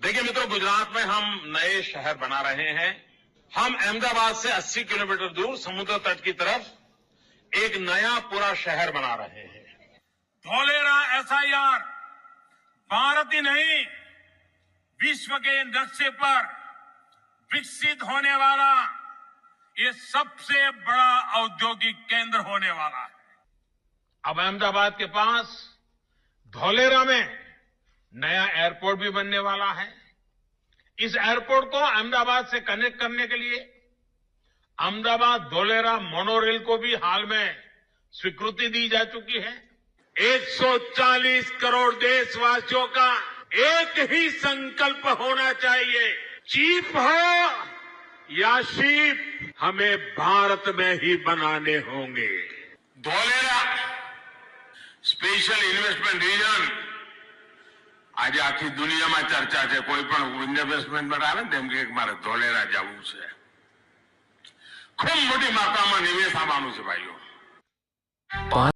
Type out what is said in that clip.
देखिए मित्रों, गुजरात में हम नए शहर बना रहे हैं। हम अहमदाबाद से 80 किलोमीटर दूर समुद्र तट की तरफ एक नया पूरा शहर बना रहे हैं। धोलेरा एसआईआर भारत ही नहीं, विश्व के नक्शे पर विकसित होने वाला ये सबसे बड़ा औद्योगिक केंद्र होने वाला है। अब अहमदाबाद के पास धोलेरा में नया एयरपोर्ट भी बनने वाला है। इस एयरपोर्ट को अहमदाबाद से कनेक्ट करने के लिए अहमदाबाद धोलेरा मोनोरेल को भी हाल में स्वीकृति दी जा चुकी है। 140 करोड़ देशवासियों का एक ही संकल्प होना चाहिए, चीप हो या शिप, हमें भारत में ही बनाने होंगे। धोलेरा स्पेशल इन्वेस्टमेंट रीजन આજે આખી દુનિયામાં ચર્ચા છે। કોઈ પણ ઇન્વેસ્ટમેન્ટ આવે ને તેમ કે મારે ધોલેરા જવું છે। ખૂબ મોટી માત્રામાં નિવેશ આવવાનું છે ભાઈઓ।